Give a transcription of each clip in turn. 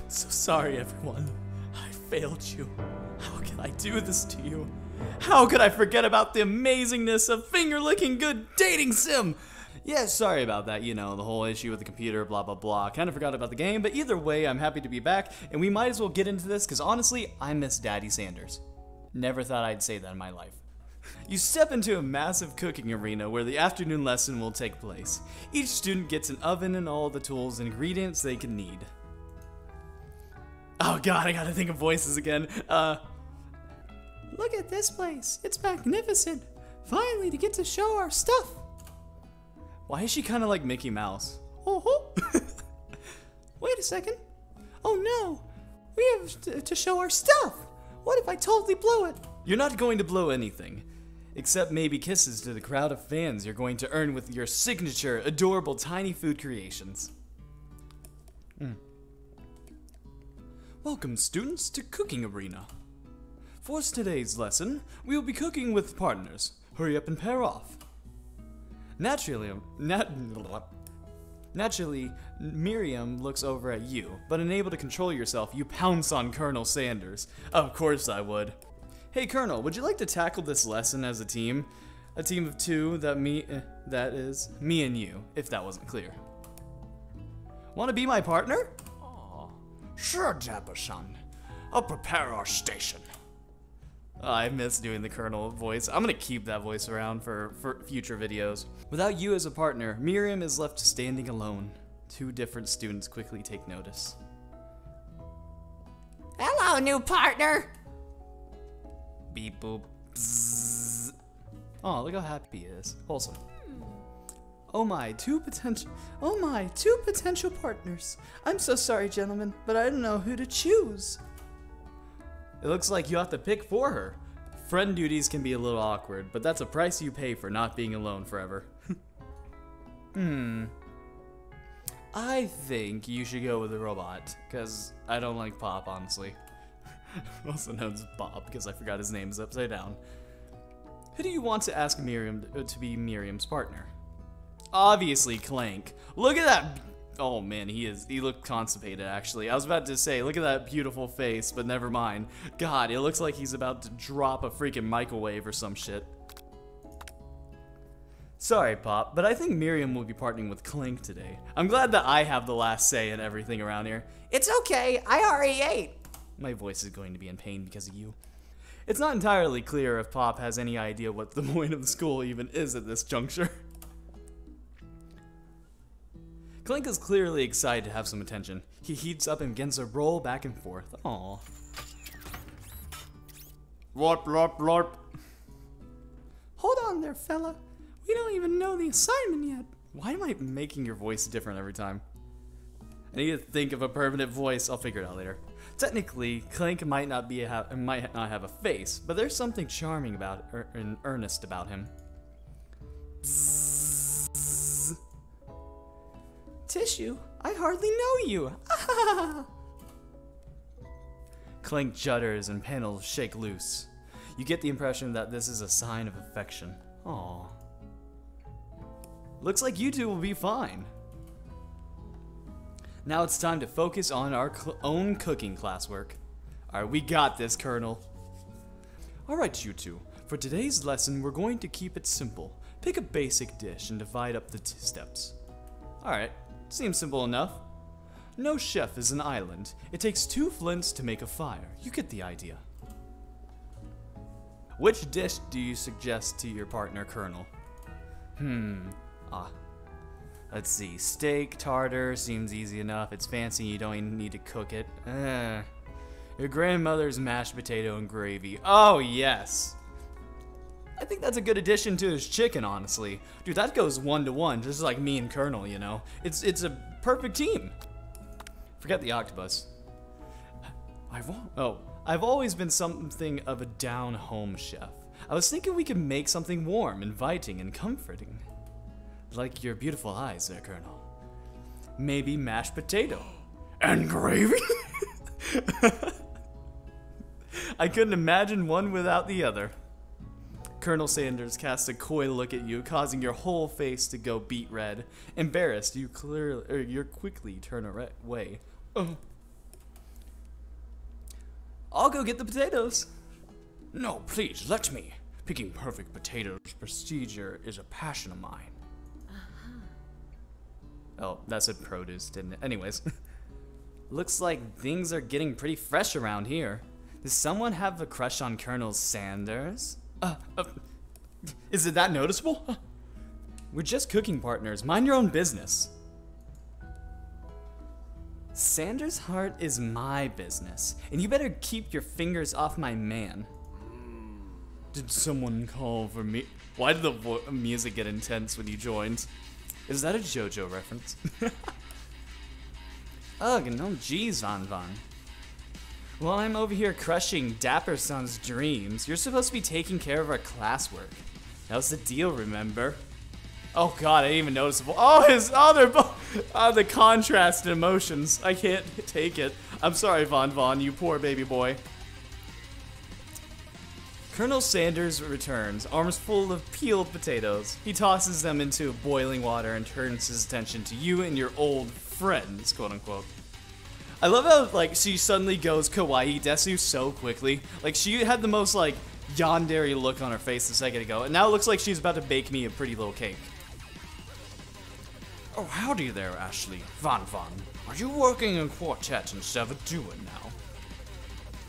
So sorry, everyone. I failed you. How could I do this to you? How could I forget about the amazingness of finger-licking good dating sim? Yeah, sorry about that, you know, the whole issue with the computer, blah, blah, blah. Kind of forgot about the game, but either way, I'm happy to be back, and we might as well get into this, because honestly, I miss Daddy Sanders. Never thought I'd say that in my life. You step into a massive cooking arena where the afternoon lesson will take place. Each student gets an oven and all the tools and ingredients they can need. Oh god, I gotta think of voices again. Look at this place. It's magnificent. Finally, to get to show our stuff. Why is she kind of like Mickey Mouse? Oh, wait a second. Oh no, we have to show our stuff. What if I totally blow it? You're not going to blow anything. Except maybe kisses to the crowd of fans you're going to earn with your signature, adorable, tiny food creations. Welcome, students, to Cooking Arena. For today's lesson, we will be cooking with partners. Hurry up and pair off. Naturally, Miriam looks over at you, but unable to control yourself, you pounce on Colonel Sanders. Of course I would. Hey Colonel, would you like to tackle this lesson as a team? A team of two, that is, me and you, if that wasn't clear. Want to be my partner? Aw, sure, Dapper-san. I'll prepare our station. I miss doing the Colonel voice. I'm gonna keep that voice around for future videos. Without you as a partner, Miriam is left standing alone. Two different students quickly take notice. Hello, new partner. Beep boop. Bzzz. Oh, look how happy he is. Wholesome. Oh my, two potential partners. I'm so sorry, gentlemen, but I don't know who to choose. It looks like you have to pick for her. Friend duties can be a little awkward, but that's a price you pay for not being alone forever. I think you should go with the robot, because I don't like Pop, honestly. Also known as Bob, because I forgot his name is upside down. Who do you want to ask Miriam to be Miriam's partner? Obviously Clank. Look at that. Oh man, he looked constipated actually. I was about to say, look at that beautiful face, but never mind. God, it looks like he's about to drop a freaking microwave or some shit. Sorry, Pop, but I think Miriam will be partnering with Clank today. I'm glad that I have the last say in everything around here. It's okay, I already ate. My voice is going to be in pain because of you. It's not entirely clear if Pop has any idea what the point of the school even is at this juncture. Clank is clearly excited to have some attention. He heats up and begins to roll back and forth. Aww. Lorp, lorp, lorp. Hold on there, fella. We don't even know the assignment yet. Why am I making your voice different every time? I need to think of a permanent voice. I'll figure it out later. Technically, Clank might not have a face, but there's something charming about and earnest about him. Bzzz. Tissue, I hardly know you. Clank judders and panels shake loose. You get the impression that this is a sign of affection. Aww. Looks like you two will be fine. Now it's time to focus on our own cooking classwork. Alright, we got this, Colonel. Alright, you two. For today's lesson, we're going to keep it simple. Pick a basic dish and divide up the steps. Alright, seems simple enough. No chef is an island. It takes 2 flints to make a fire. You get the idea. Which dish do you suggest to your partner, Colonel? Let's see. Steak, tartar, seems easy enough. It's fancy, you don't even need to cook it. Your grandmother's mashed potato and gravy. Oh, yes. I think that's a good addition to his chicken, honestly. Dude, that goes 1-to-1, just like me and Colonel, you know? It's a perfect team. Forget the octopus. I've always been something of a down-home chef. I was thinking we could make something warm, inviting, and comforting. Like your beautiful eyes there, Colonel. Maybe mashed potato. And gravy? I couldn't imagine one without the other. Colonel Sanders casts a coy look at you, causing your whole face to go beet red. Embarrassed, you quickly turn away. I'll go get the potatoes. No, please, let me. Picking perfect potatoes procedure is a passion of mine. Oh, that said produce, didn't it? Anyways. Looks like things are getting pretty fresh around here. Does someone have a crush on Colonel Sanders? Is it that noticeable? We're just cooking partners. Mind your own business. Sanders' heart is my business, and you better keep your fingers off my man. Did someone call for me? Why did the music get intense when you joined? Is that a JoJo reference? Ugh, no geez, Von Von. While I'm over here crushing Dapper Son's dreams, you're supposed to be taking care of our classwork. That was the deal, remember? Oh god, I didn't even notice. Oh, the contrast in emotions. I can't take it. I'm sorry, Von Von, you poor baby boy. Colonel Sanders returns, arms full of peeled potatoes. He tosses them into boiling water and turns his attention to you and your old friends, quote unquote. I love how, like, she suddenly goes kawaii desu so quickly. Like, she had the most, like, yandere look on her face a second ago, and now it looks like she's about to bake me a pretty little cake. Oh, howdy there, Ashley. Von Von. Are you working in quartet instead of a duo now?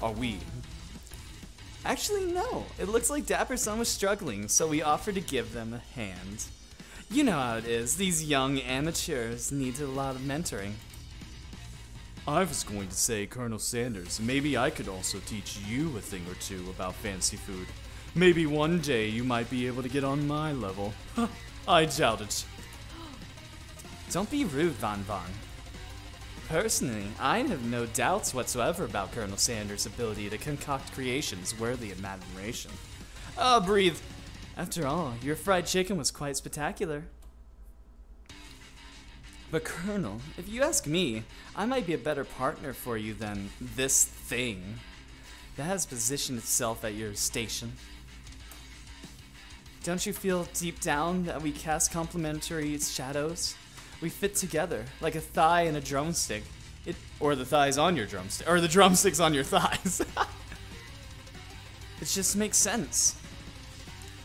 Are we? Actually, no. It looks like Dapper Son was struggling, so we offered to give them a hand. You know how it is. These young amateurs need a lot of mentoring. I was going to say, Colonel Sanders, maybe I could also teach you a thing or two about fancy food. Maybe one day you might be able to get on my level. I doubt it. Don't be rude, Von Von. Personally, I have no doubts whatsoever about Colonel Sanders' ability to concoct creations worthy of admiration. Oh, breathe. After all, your fried chicken was quite spectacular. But Colonel, if you ask me, I might be a better partner for you than this thing that has positioned itself at your station. Don't you feel deep down that we cast complementary shadows? We fit together, like a thigh and a drumstick. Or the thighs on your drumstick, or the drumsticks on your thighs. It just makes sense.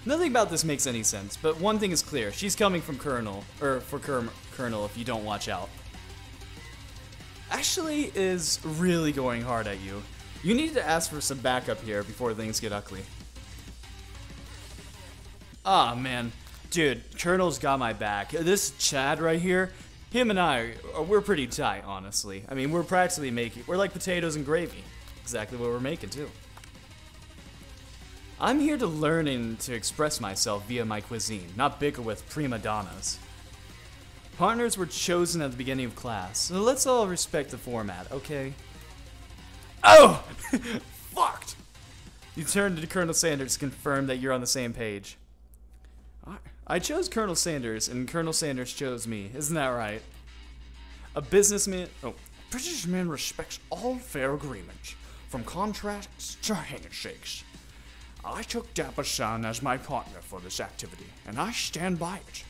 Nothing about this makes any sense, but one thing is clear. She's coming from Colonel, or for Colonel if you don't watch out. Ashley is really going hard at you. You need to ask for some backup here before things get ugly. Ah, man. Dude, Colonel's got my back. This Chad right here, him and I, we're pretty tight, honestly. I mean, we're practically we're like potatoes and gravy. Exactly what we're making, too. I'm here to learn and to express myself via my cuisine, not bicker with prima donnas. Partners were chosen at the beginning of class, so let's all respect the format, okay? Oh! Fucked! You turn to Colonel Sanders to confirm that you're on the same page. I chose Colonel Sanders, and Colonel Sanders chose me. Isn't that right? A businessman... Oh. British man respects all fair agreements, from contracts to handshakes. I took Dapper Son as my partner for this activity, and I stand by it.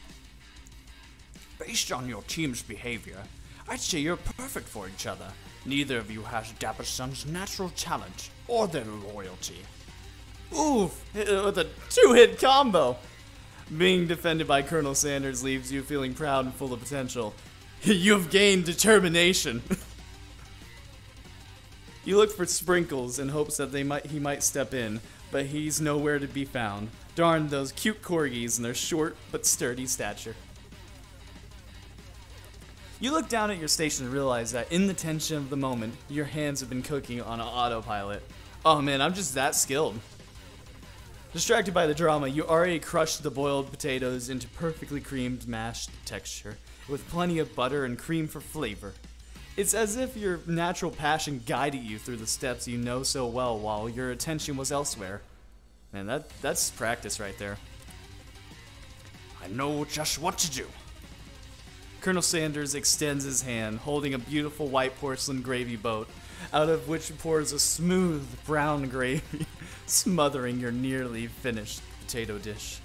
Based on your team's behavior, I'd say you're perfect for each other. Neither of you has Dapper Son's natural talent or their loyalty. Oof, with a two-hit combo. Being defended by Colonel Sanders leaves you feeling proud and full of potential. You've gained determination. You look for Sprinkles in hopes that he might step in, but he's nowhere to be found. Darn those cute corgis and their short but sturdy stature. You look down at your station and realize that in the tension of the moment, your hands have been cooking on an autopilot. Oh man, I'm just that skilled. Distracted by the drama, you already crushed the boiled potatoes into perfectly creamed mashed texture, with plenty of butter and cream for flavor. It's as if your natural passion guided you through the steps you know so well while your attention was elsewhere. Man, that's practice right there. I know just what to do. Colonel Sanders extends his hand, holding a beautiful white porcelain gravy boat, out of which pours a smooth brown gravy, smothering your nearly finished potato dish.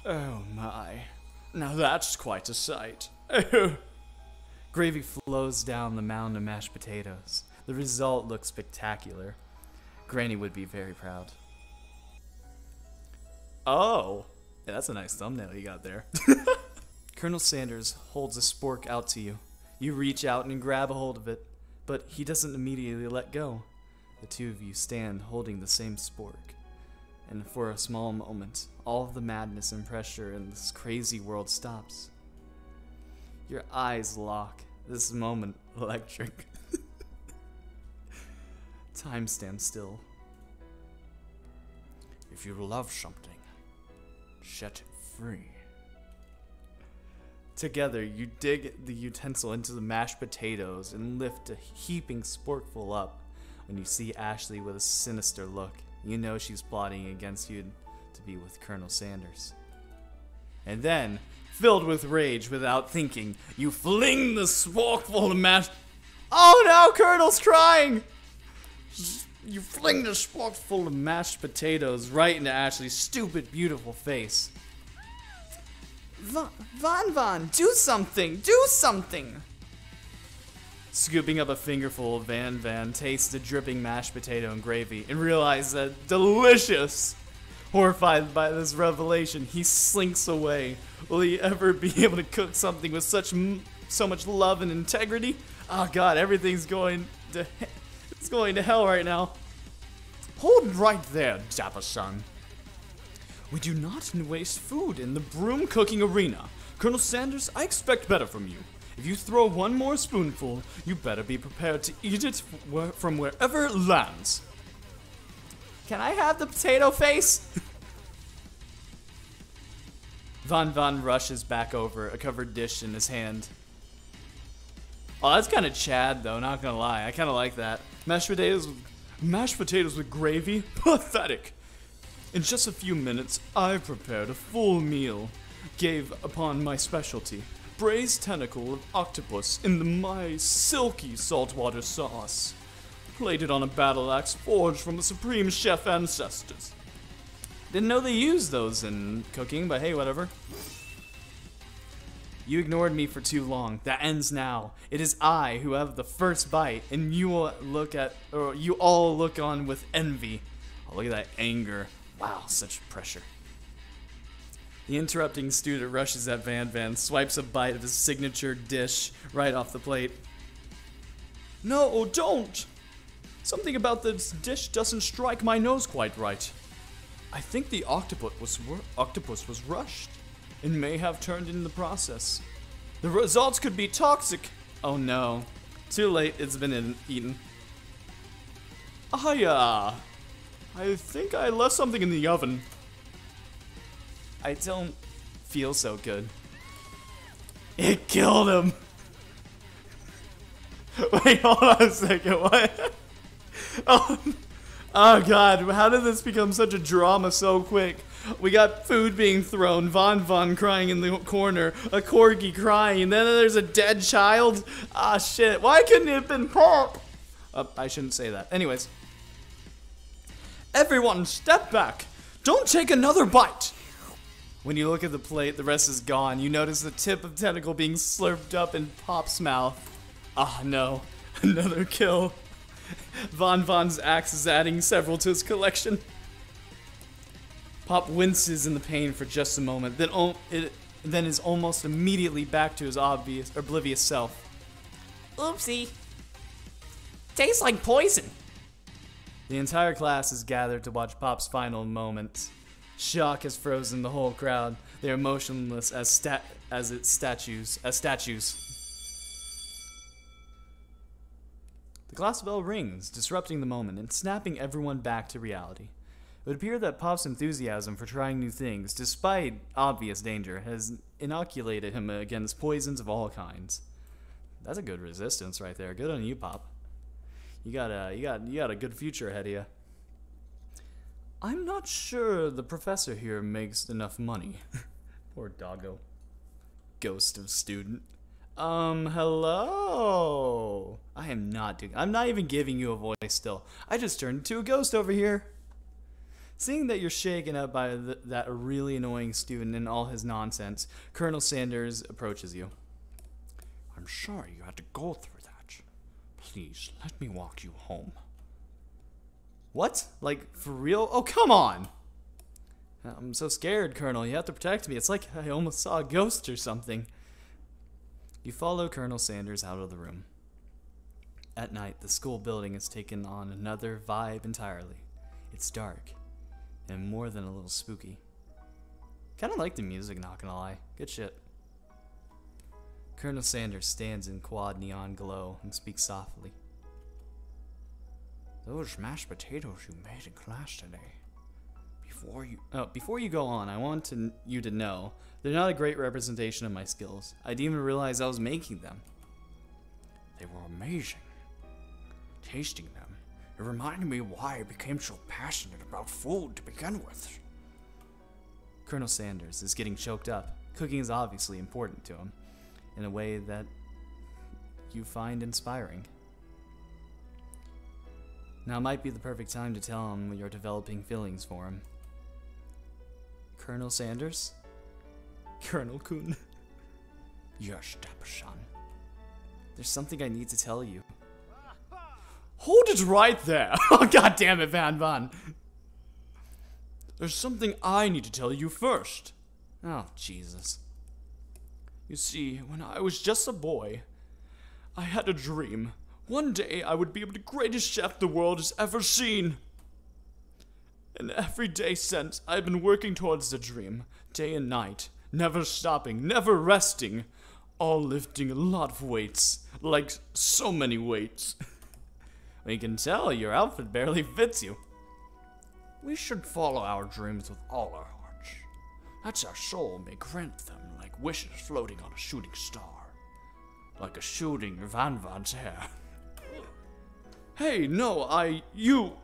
Oh my, now that's quite a sight. Gravy flows down the mound of mashed potatoes. The result looks spectacular. Granny would be very proud. Oh, yeah, that's a nice thumbnail you got there. Colonel Sanders holds a spork out to you. You reach out and grab a hold of it, but he doesn't immediately let go. The two of you stand holding the same spork, and for a small moment, all of the madness and pressure in this crazy world stops. Your eyes lock. This moment, electric. Time stands still. If you love something, set it free. Together, you dig the utensil into the mashed potatoes and lift a heaping sporkful up. When you see Ashley with a sinister look, you know she's plotting against you to be with Colonel Sanders. And then, filled with rage without thinking, you fling the sporkful of mashed... Oh no, Colonel's crying! You fling the sporkful of mashed potatoes right into Ashley's stupid, beautiful face. Van, do something! Do something! Scooping up a fingerful, Van tastes the dripping mashed potato and gravy and realizes that delicious! Horrified by this revelation, he slinks away. Will he ever be able to cook something with so much love and integrity? Oh god, everything's going to it's going to hell right now. Hold right there, Dapper son. We do not waste food in the broom cooking arena. Colonel Sanders, I expect better from you. If you throw one more spoonful, you better be prepared to eat it from wherever it lands. Can I have the potato face? Van rushes back over, a covered dish in his hand. Oh, that's kind of Chad, though, not gonna lie. I kind of like that. Mashed potatoes with gravy? Pathetic. In just a few minutes, I prepared a full meal. Gave upon my specialty, braised tentacle of octopus in my silky saltwater sauce. Plated on a battle axe forged from the supreme chef ancestors. Didn't know they used those in cooking, but hey, whatever. You ignored me for too long. That ends now. It is I who have the first bite, and you all look on with envy. Oh, look at that anger. Wow, such pressure. The interrupting student rushes at Van, swipes a bite of his signature dish right off the plate. No, don't! Something about this dish doesn't strike my nose quite right. I think the octopus was rushed and may have turned in the process. The results could be toxic. Oh no. Too late, it's been eaten. I think I left something in the oven. I don't feel so good. It killed him. Wait, hold on a second, what? Oh god, how did this become such a drama so quick? We got food being thrown, Van crying in the corner, a corgi crying, and then there's a dead child? Ah shit, why couldn't it have been Pop? I shouldn't say that. Anyways. Everyone, step back! Don't take another bite! When you look at the plate, the rest is gone. You notice the tip of tentacle being slurped up in Pop's mouth. Ah no, another kill. Van's axe is adding several to his collection. Pop winces in the pain for just a moment, then is almost immediately back to his oblivious self. Oopsie. Tastes like poison. The entire class is gathered to watch Pop's final moment. Shock has frozen the whole crowd. They are motionless as statues. The class bell rings, disrupting the moment and snapping everyone back to reality. It would appear that Pop's enthusiasm for trying new things, despite obvious danger, has inoculated him against poisons of all kinds. That's a good resistance right there. Good on you, Pop. You got a good future ahead of you. I'm not sure the professor here makes enough money. Poor doggo. Ghost of student. Hello? I'm not even giving you a voice still. I just turned into a ghost over here. Seeing that you're shaken up by that really annoying student and all his nonsense, Colonel Sanders approaches you. I'm sorry you had to go through that. Please, let me walk you home. What? Like, for real? Oh, come on! I'm so scared, Colonel. You have to protect me. It's like I almost saw a ghost or something. You follow Colonel Sanders out of the room. At night, the school building has taken on another vibe entirely. It's dark, and more than a little spooky. Kinda like the music, not gonna lie. Good shit. Colonel Sanders stands in quad neon glow and speaks softly. Those mashed potatoes you made in class today. Before you go on, I want you to know they're not a great representation of my skills. I didn't even realize I was making them. They were amazing. Tasting them, it reminded me why I became so passionate about food to begin with. Colonel Sanders is getting choked up. Cooking is obviously important to him, in a way that you find inspiring. Now might be the perfect time to tell him you're developing feelings for him. Colonel Sanders? Colonel Kun. Yes, Dapper-san. There's something I need to tell you. Hold it right there! Oh, god damn it, Van Van! There's something I need to tell you first. Oh, Jesus. You see, when I was just a boy, I had a dream. One day I would be the greatest chef the world has ever seen. And every day since, I've been working towards the dream, day and night, never stopping, never resting, all lifting a lot of weights, like so many weights. We can tell your outfit barely fits you. We should follow our dreams with all our hearts. That's our soul may grant them like wishes floating on a shooting star. Like a shooting Van Van's hair. Hey, no, you...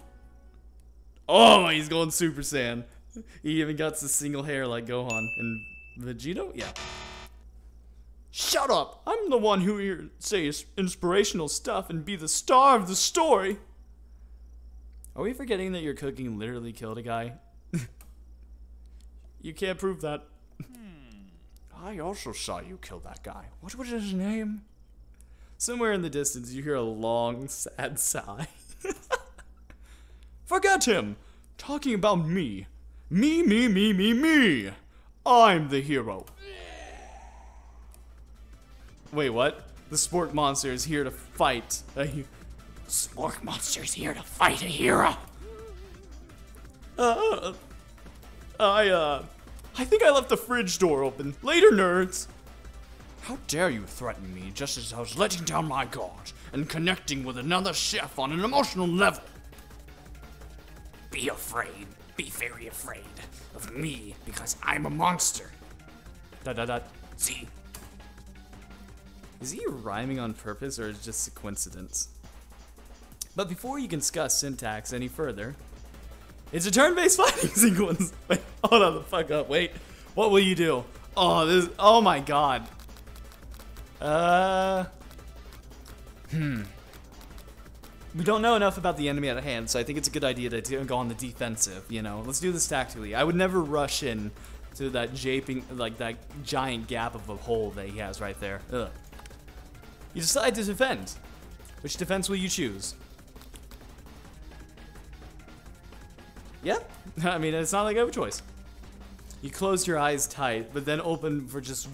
Oh, he's going Super Saiyan. He even got the single hair like Gohan and Vegito? Yeah. Shut up! I'm the one who here says inspirational stuff and be the star of the story. Are we forgetting that your cooking literally killed a guy? You can't prove that. I also saw you kill that guy. What was his name? Somewhere in the distance, you hear a long, sad sigh. Forget him! Talking about me. Me. I'm the hero. Wait, what? The Spork Monster is here to fight a Spork Monster's here to fight a hero. I think I left the fridge door open. Later, nerds. How dare you threaten me just as I was letting down my guard and connecting with another chef on an emotional level? Be afraid. Be very afraid of me because I'm a monster. See? Is he rhyming on purpose or is it just a coincidence? But before you can discuss syntax any further, it's a turn-based fighting sequence. Wait, hold on the fuck up. Wait, what will you do? Oh my god. We don't know enough about the enemy at hand, so I think it's a good idea to go on the defensive, you know? Let's do this tactically. I would never rush in to that that giant gap of a hole that he has right there. Ugh. You decide to defend. Which defense will you choose? Yeah, I mean, it's not like I have a choice. You close your eyes tight, but then open for just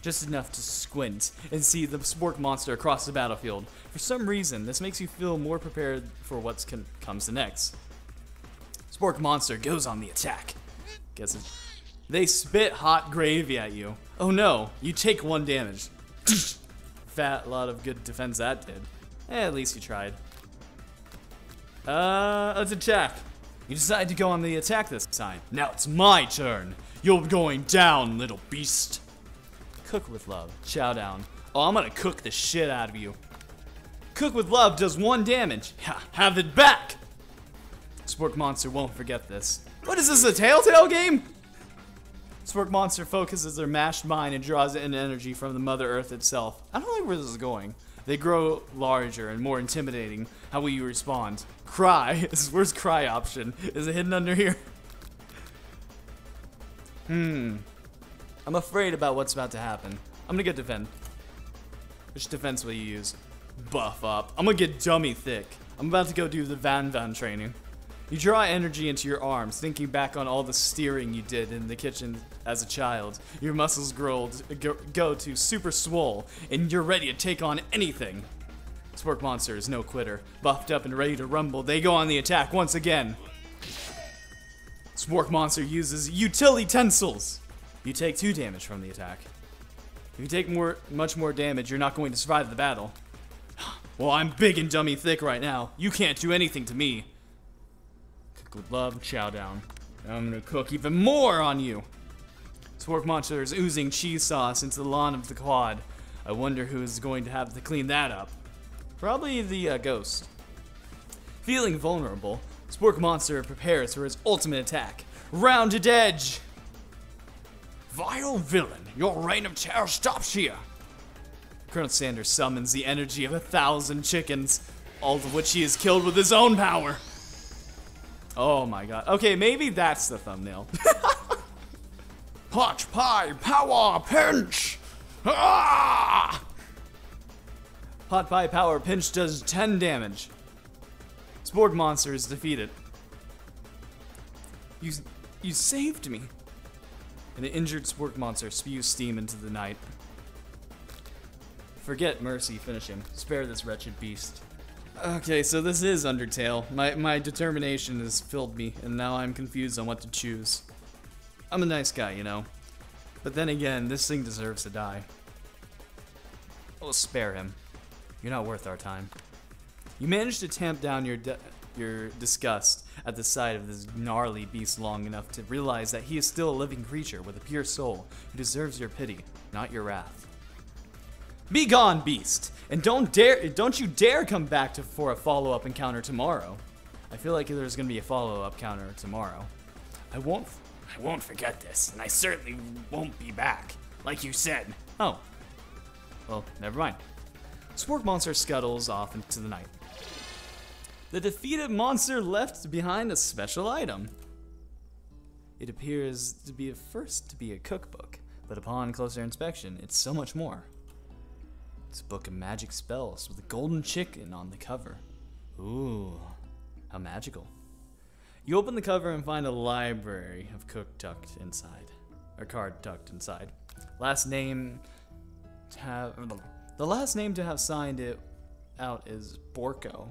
just enough to squint and see the Spork Monster across the battlefield. For some reason, this makes you feel more prepared for what comes next. Spork Monster goes on the attack. They spit hot gravy at you. Oh no, you take 1 damage. Fat lot of good defense that did. At least you tried. Let's attack. You decide to go on the attack this time. Now it's my turn. You're going down, little beast. Cook with love. Chow down. Oh, I'm gonna cook the shit out of you. Cook with love does 1 damage. Have it back. Spork Monster won't forget this. What is this, a Telltale game? Spork Monster focuses their mashed mind and draws in energy from the Mother Earth itself. I don't know where this is going. They grow larger and more intimidating. How will you respond? Cry. Where's cry option? Is it hidden under here? I'm afraid about what's about to happen. I'm gonna get defend. Which defense will you use? Buff up. I'm gonna get dummy thick. I'm about to go do the Van training. You draw energy into your arms, thinking back on all the steering you did in the kitchen as a child. Your muscles go to super swole, and you're ready to take on anything. Spork Monster is no quitter. Buffed up and ready to rumble, they go on the attack once again. Spork Monster uses utilitensils. You take 2 damage from the attack. If you take much more damage, you're not going to survive the battle. Well, I'm big and dummy thick right now. You can't do anything to me. Cook with love, chow down. I'm gonna cook even more on you. Spork Monster is oozing cheese sauce into the lawn of the quad. I wonder who's going to have to clean that up. Probably the ghost. Feeling vulnerable, Spork Monster prepares for his ultimate attack. Rounded edge! Vile villain, your reign of terror stops here. Colonel Sanders summons the energy of 1,000 chickens, all of which he has killed with his own power. Oh my god. Okay, maybe that's the thumbnail. Pot pie power pinch! Ah! Pot Pie Power Pinch does 10 damage. Spork Monster is defeated. You saved me. And an injured Spork Monster spews steam into the night. Forget mercy, finish him. Spare this wretched beast. Okay, so this is Undertale. My determination has filled me, and now I'm confused on what to choose. I'm a nice guy, you know. But then again, this thing deserves to die. I'll spare him. You're not worth our time. You managed to tamp down your disgust at the sight of this gnarly beast long enough to realize that he is still a living creature with a pure soul who deserves your pity, not your wrath. Be gone, beast, and don't you dare come back for a follow-up encounter tomorrow. I feel like there's gonna be a follow-up encounter tomorrow. I won't forget this, and I certainly won't be back, like you said. Oh. Well, never mind. Spork Monster scuttles off into the night. The defeated monster left behind a special item. It appears to be at first to be a cookbook, but upon closer inspection, it's so much more. It's a book of magic spells with a golden chicken on the cover. Ooh, how magical. You open the cover and find a library of card tucked inside. The last name to have signed it out is Borko.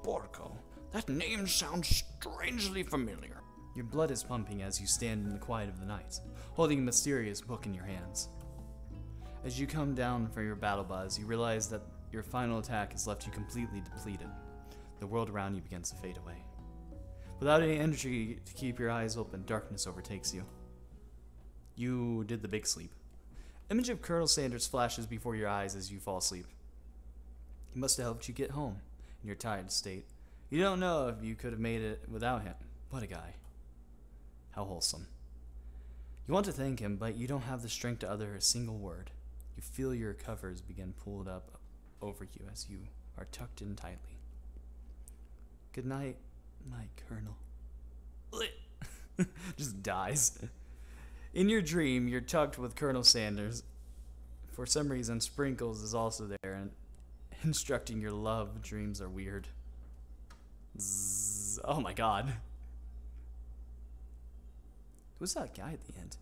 Borko. That name sounds strangely familiar. Your blood is pumping as you stand in the quiet of the night, holding a mysterious book in your hands. As you come down for your battle buzz, you realize that your final attack has left you completely depleted. The world around you begins to fade away. Without any energy to keep your eyes open, darkness overtakes you. You did the big sleep. Image of Colonel Sanders flashes before your eyes as you fall asleep. He must have helped you get home in your tired state. You don't know if you could have made it without him. What a guy. How wholesome. You want to thank him, but you don't have the strength to utter a single word. You feel your covers begin pulled up over you as you are tucked in tightly. Good night, my Colonel. Just dies. In your dream, you're tucked with Colonel Sanders. For some reason, Sprinkles is also there, and instructing your love dreams are weird. Zzz. Oh my god. Who's that guy at the end?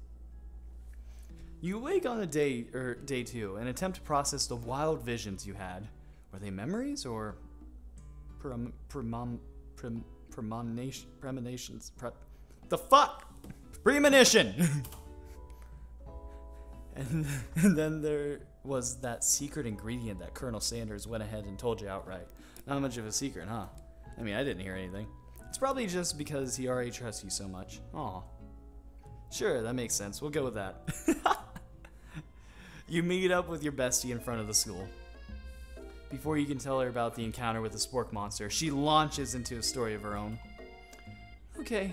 You wake on day 2 and attempt to process the wild visions you had. Were they memories or premonitions? The fuck? Premonition! and then there was that secret ingredient that Colonel Sanders went ahead and told you outright. Not much of a secret, huh? I mean, I didn't hear anything. It's probably just because he already trusts you so much. Aw. Sure, that makes sense. We'll go with that. You meet up with your bestie in front of the school. Before you can tell her about the encounter with the Spork Monster, she launches into a story of her own. Okay.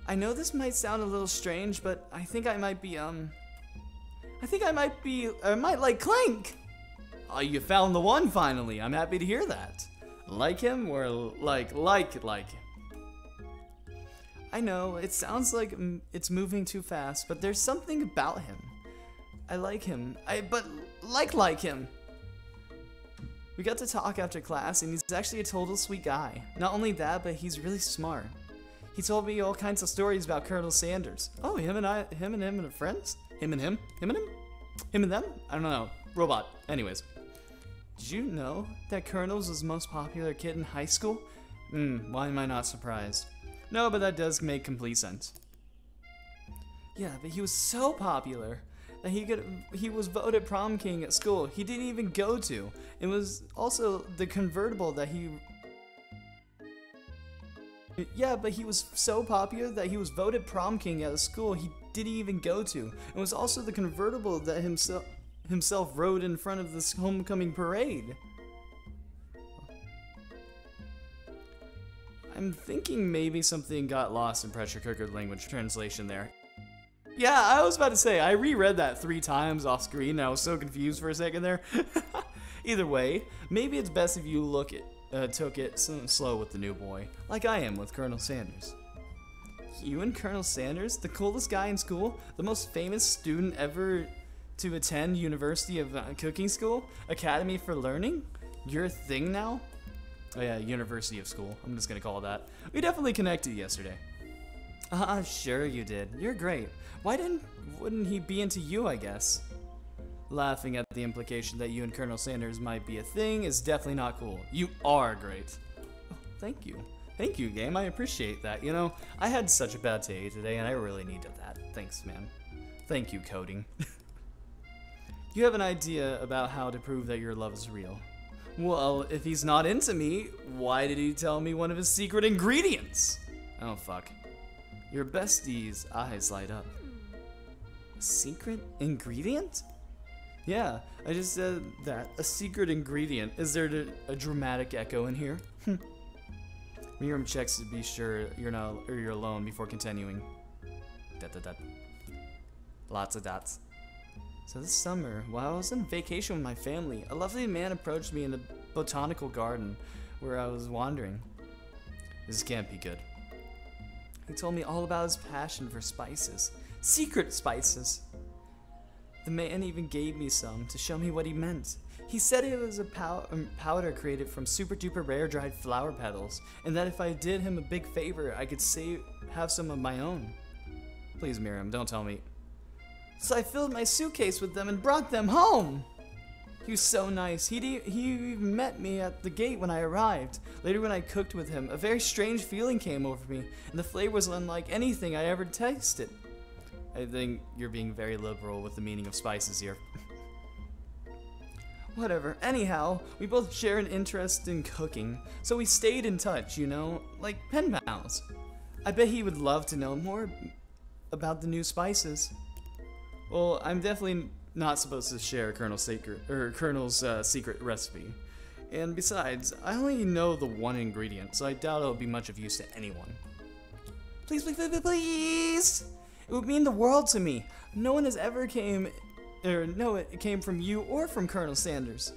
I know this might sound a little strange, but I think I might like Clank! Oh, you found the one finally. I'm happy to hear that. Like him or like him? I know, it sounds like it's moving too fast, but there's something about him. I like him. Like him. We got to talk after class, and he's actually a total sweet guy. Not only that, but he's really smart. He told me all kinds of stories about Colonel Sanders. Oh, him and him are friends? Him and him? Him and him? Him and them? I don't know. Robot. Anyways. Did you know that Colonel's was the most popular kid in high school? Why am I not surprised? No, but that does make complete sense. Yeah, but he was so popular that he was voted prom king at school he didn't even go to. It was also the convertible that he... Yeah, but he was so popular that he was voted prom king at a school he didn't even go to. It was also the convertible that himself rode in front of this homecoming parade. I'm thinking maybe something got lost in pressure cooker language translation there. Yeah, I was about to say, I reread that 3 times off screen and I was so confused for a second there. Either way, maybe it's best if you took it slow with the new boy, like I am with Colonel Sanders. You and Colonel Sanders, the coolest guy in school, the most famous student ever to attend University of Cooking School, Academy for Learning? You're a thing now? Oh yeah, University of School. I'm just gonna call it that. We definitely connected yesterday. Sure you did. You're great. Wouldn't he be into you, I guess? Laughing at the implication that you and Colonel Sanders might be a thing is definitely not cool. You are great. Oh, thank you. Thank you, game. I appreciate that. You know, I had such a bad day today and I really needed that. Thanks, man. Thank you, coding. You have an idea about how to prove that your love is real. Well, if he's not into me, why did he tell me one of his secret ingredients? Oh, fuck. Your bestie's eyes light up. A secret ingredient? Yeah, I just said that. A secret ingredient. Is there a dramatic echo in here? Miriam checks to be sure you're alone before continuing. Lots of dots. So this summer, while I was on vacation with my family, a lovely man approached me in the botanical garden where I was wandering. This can't be good. He told me all about his passion for spices. Secret spices! The man even gave me some to show me what he meant. He said it was a powder created from super duper rare dried flower petals, and that if I did him a big favor, I could have some of my own. Please, Miriam, don't tell me. So I filled my suitcase with them and brought them home! He was so nice. He even met me at the gate when I arrived. Later when I cooked with him, a very strange feeling came over me, and the flavor was unlike anything I ever tasted. I think you're being very liberal with the meaning of spices here. Whatever. Anyhow, we both share an interest in cooking, so we stayed in touch, you know, like pen pals. I bet he would love to know more about the new spices. Well, I'm definitely not supposed to share Colonel's secret recipe. And besides, I only know the one ingredient, so I doubt it'll be much of use to anyone. Please, please, please, please! It would mean the world to me. No one has ever came from you or from Colonel Sanders.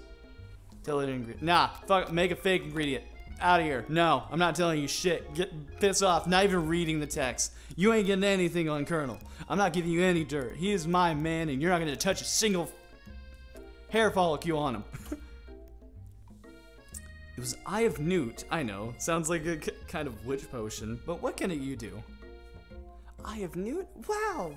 Tell it ingredient. Nah, fuck, make a fake ingredient. Out of here. No, I'm not telling you shit. Get pissed off. Not even reading the text. You ain't getting anything on Colonel. I'm not giving you any dirt. He is my man, and you're not gonna touch a single hair follicle on him. It was Eye of Newt. I know. Sounds like a kind of witch potion, but what can you do? Eye of Newt? Wow!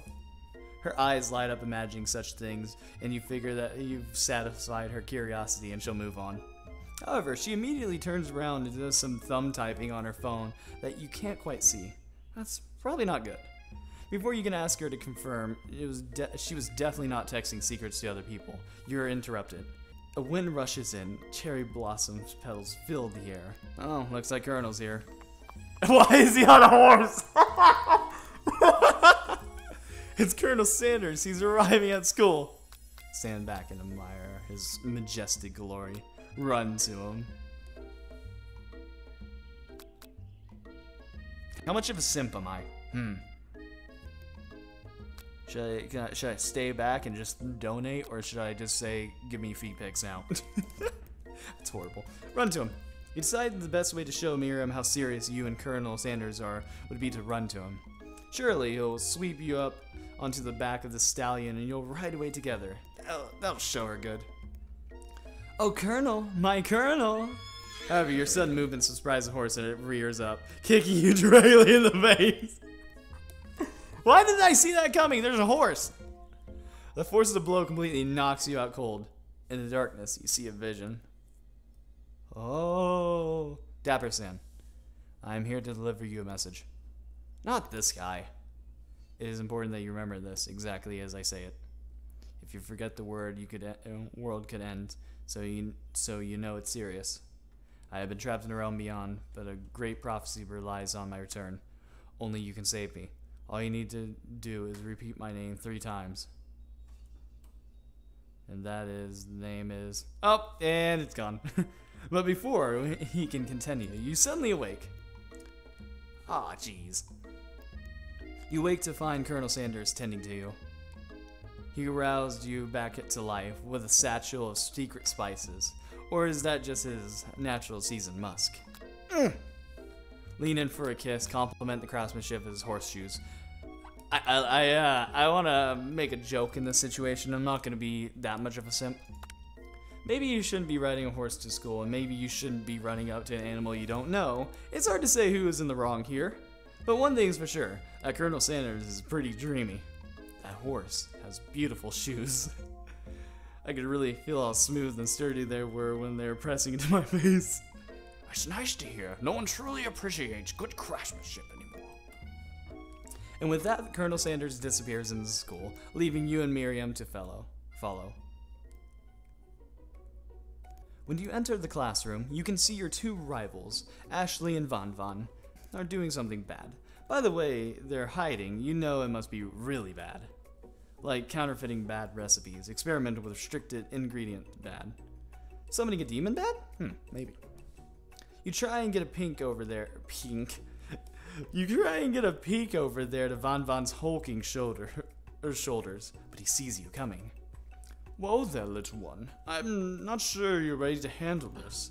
Her eyes light up imagining such things, and you figure that you've satisfied her curiosity and she'll move on. However, she immediately turns around and does some thumb typing on her phone that you can't quite see. That's probably not good. Before you can ask her to confirm, she was definitely not texting secrets to other people. You're interrupted. A wind rushes in, cherry blossom petals fill the air. Oh, looks like Colonel's here. Why is he on a horse? It's Colonel Sanders. He's arriving at school. Stand back and admire his majestic glory. Run to him. How much of a simp am I? Should I stay back and just donate, or should I just say, give me feet pics now? That's horrible. Run to him. You decided the best way to show Miriam how serious you and Colonel Sanders are would be to run to him. Surely he'll sweep you up onto the back of the stallion and you'll ride away together. That'll show her good. Oh, Colonel, my Colonel. However, your sudden movements surprise the horse and it rears up, kicking you directly in the face. Why didn't I see that coming? There's a horse. The force of the blow completely knocks you out cold. In the darkness, you see a vision. Oh, Dapper-san, I'm here to deliver you a message. Not this guy. It is important that you remember this exactly as I say it. If you forget the word, world could end. So you know it's serious. I have been trapped in a realm beyond, but a great prophecy relies on my return. Only you can save me. All you need to do is repeat my name 3 times. And the name is... Oh, and it's gone. But before he can continue, you suddenly awake. Aw, jeez. You wake to find Colonel Sanders tending to you. He roused you back to life with a satchel of secret spices. Or is that just his natural seasoned musk? Lean in for a kiss, compliment the craftsmanship of his horseshoes. I want to make a joke in this situation. I'm not going to be that much of a simp. Maybe you shouldn't be riding a horse to school, and maybe you shouldn't be running up to an animal you don't know. It's hard to say who is in the wrong here. But one thing's for sure, that Colonel Sanders is pretty dreamy. That horse has beautiful shoes. I could really feel how smooth and sturdy they were when they were pressing into my face. It's nice to hear. No one truly appreciates good craftsmanship anymore. And with that, Colonel Sanders disappears into the school, leaving you and Miriam to follow. When you enter the classroom, you can see your 2 rivals, Ashley and Van, are doing something bad. By the way, they're hiding. You know it must be really bad. Like counterfeiting bad recipes, experimental with restricted ingredient bad. Summoning a demon bad? Maybe. You try and get a peek over there to Van's hulking shoulders, but he sees you coming. Whoa there, little one. I'm not sure you're ready to handle this.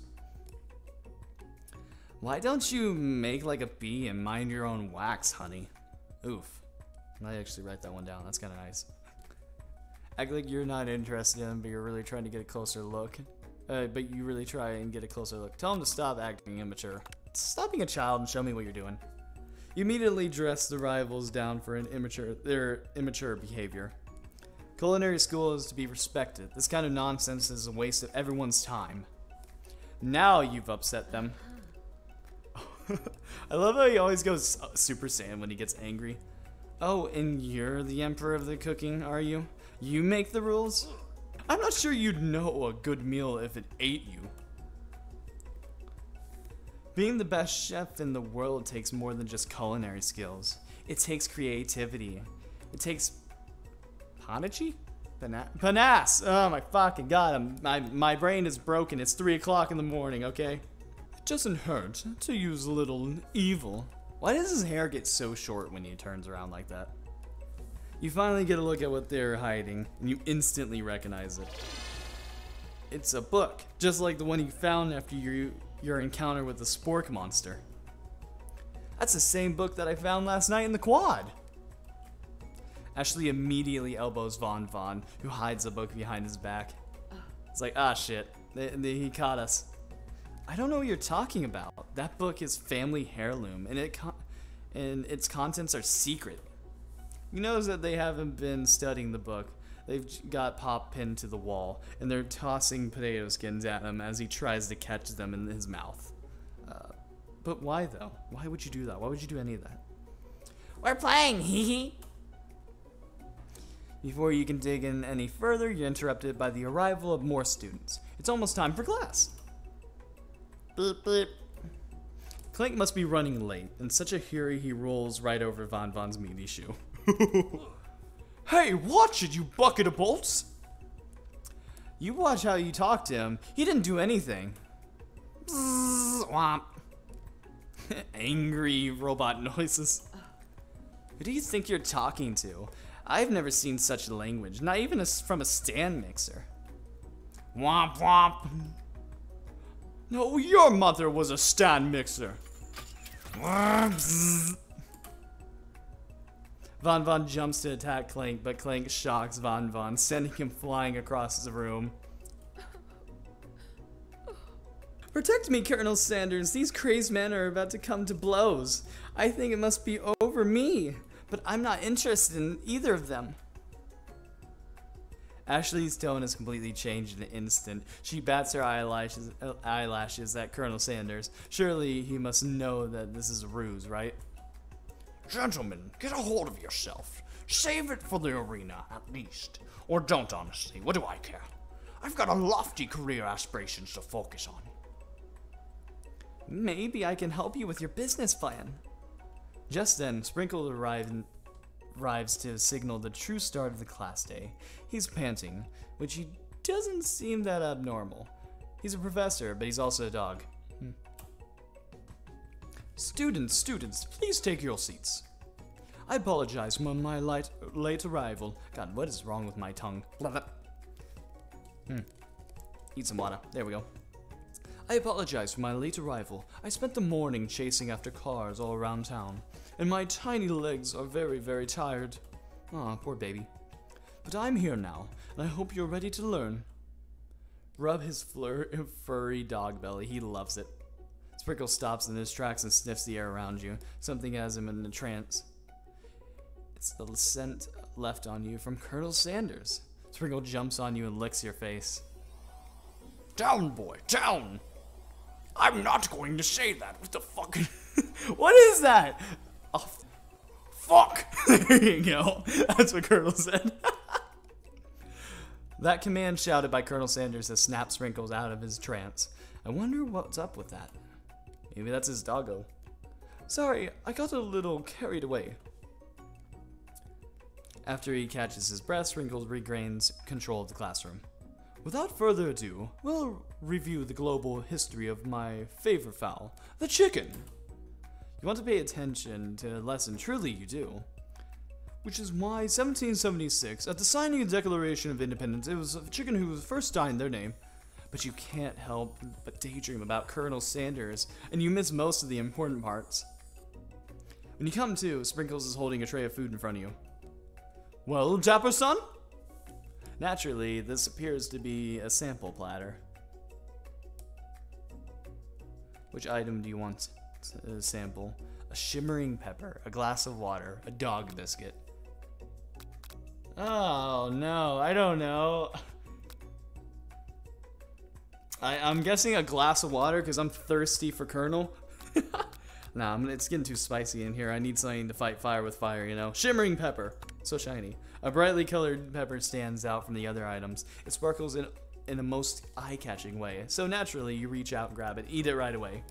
Why don't you make like a bee and mind your own wax, honey? Oof. I might actually write that one down. That's kind of nice. Act like you're not interested in him, but you're really trying to get a closer look. But you really try and get a closer look. Tell him to stop acting immature. Stop being a child and show me what you're doing. You immediately dress the rivals down for their immature behavior. Culinary school is to be respected. This kind of nonsense is a waste of everyone's time. Now you've upset them. I love how he always goes Super Saiyan when he gets angry. Oh, and you're the emperor of the cooking, are you? You make the rules? I'm not sure you'd know a good meal if it ate you. Being the best chef in the world takes more than just culinary skills. It takes creativity. It takes... Panache? Panace! Oh my fucking god, my brain is broken. It's 3 o'clock in the morning, okay? It doesn't hurt to use a little evil. Why does his hair get so short when he turns around like that? You finally get a look at what they're hiding, and you instantly recognize it. It's a book, just like the one you found after your encounter with the spork monster. That's the same book that I found last night in the quad. Ashley immediately elbows Van, who hides the book behind his back. It's like, ah shit, he caught us. I don't know what you're talking about. That book is family heirloom, and its contents are secret. You notice that they haven't been studying the book. They've got Pop pinned to the wall, and they're tossing potato skins at him as he tries to catch them in his mouth. But why though? Why would you do that? Why would you do any of that? We're playing, hee hee. Before you can dig in any further, you're interrupted by the arrival of more students. It's almost time for class. Beep, beep. Clank must be running late. In such a hurry, he rolls right over Van's meaty shoe. Hey, watch it, you bucket of bolts! You watch how you talk to him. He didn't do anything. Bzzz, womp. Angry robot noises. Who do you think you're talking to? I've never seen such language, not even from a stand mixer. Womp womp. No, your mother was a stand mixer. Van jumps to attack Clank, but Clank shocks Van, sending him flying across the room. Protect me, Colonel Sanders. These crazed men are about to come to blows. I think it must be over me, but I'm not interested in either of them. Ashley's tone has completely changed in an instant. She bats her eyelashes at Colonel Sanders. Surely he must know that this is a ruse, right? Gentlemen, get a hold of yourself. Save it for the arena, at least. Or don't, honestly. What do I care? I've got a lofty career aspirations to focus on. Maybe I can help you with your business plan. Just then, Sprinkle arrives to signal the true start of the class day. He's panting, which he doesn't seem that abnormal. He's a professor, but he's also a dog. Students, please take your seats. I apologize for my late arrival. God, what is wrong with my tongue? Eat some water. There we go. I apologize for my late arrival. I spent the morning chasing after cars all around town, and my tiny legs are very, very tired. Aw, poor baby. But I'm here now, and I hope you're ready to learn. Rub his furry dog belly. He loves it. Sprinkle stops in his tracks and sniffs the air around you. Something has him in a trance. It's the scent left on you from Colonel Sanders. Sprinkle jumps on you and licks your face. Down, boy, down! I'm not going to say that. What the fuck? What is that? Oh, fuck! There you go. That's what Colonel said. That command shouted by Colonel Sanders has snapped Sprinkles out of his trance. I wonder what's up with that. Maybe that's his doggo. Sorry, I got a little carried away. After he catches his breath, Sprinkles regains control of the classroom. Without further ado, we'll review the global history of my favorite fowl, the chicken. You want to pay attention to the lesson, truly you do. Which is why 1776, at the signing of the Declaration of Independence, it was a chicken who was first signed their name. But you can't help but daydream about Colonel Sanders, and you miss most of the important parts. When you come to, Sprinkles is holding a tray of food in front of you. Well, Dapper son? Naturally, this appears to be a sample platter. Which item do you want to sample? A shimmering pepper, a glass of water, a dog biscuit. Oh no, I don't know. I'm guessing a glass of water because I'm thirsty for Colonel. Nah, it's getting too spicy in here. I need something to fight fire with fire, you know? Shimmering pepper. So shiny. A brightly colored pepper stands out from the other items. It sparkles in a most eye-catching way. So naturally, you reach out and grab it. Eat it right away.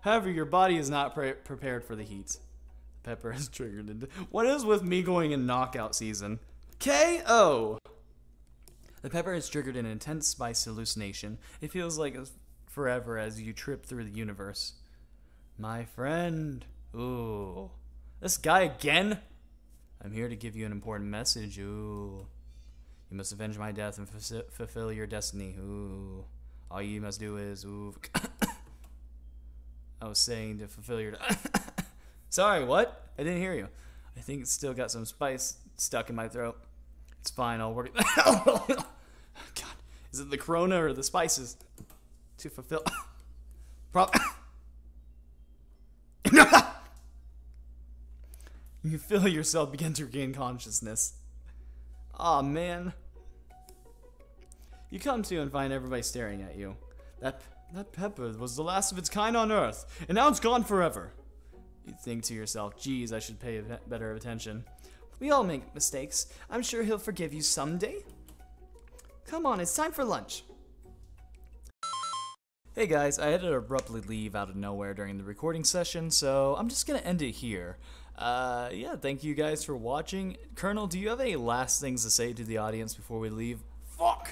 However, your body is not prepared for the heat. The pepper is triggered into... What is with me going in knockout season? KO! The pepper has triggered an intense spice hallucination. It feels like forever as you trip through the universe. My friend. Ooh. This guy again? I'm here to give you an important message. Ooh. You must avenge my death and fulfill your destiny. Ooh. All you must do is... Ooh. I was saying to fulfill your... Sorry, what? I didn't hear you. I think it's still got some spice stuck in my throat. It's fine, I'll work it... God. Is it the corona or the spices? To fulfill... You feel yourself begin to regain consciousness. Aw, man. You come to and find everybody staring at you. That pepper was the last of its kind on Earth, and now it's gone forever. You think to yourself, geez, I should pay better attention. We all make mistakes. I'm sure he'll forgive you someday. Come on, it's time for lunch. Hey guys, I had to abruptly leave out of nowhere during the recording session, so I'm just gonna end it here. Yeah, thank you guys for watching. Colonel, do you have any last things to say to the audience before we leave? Fuck!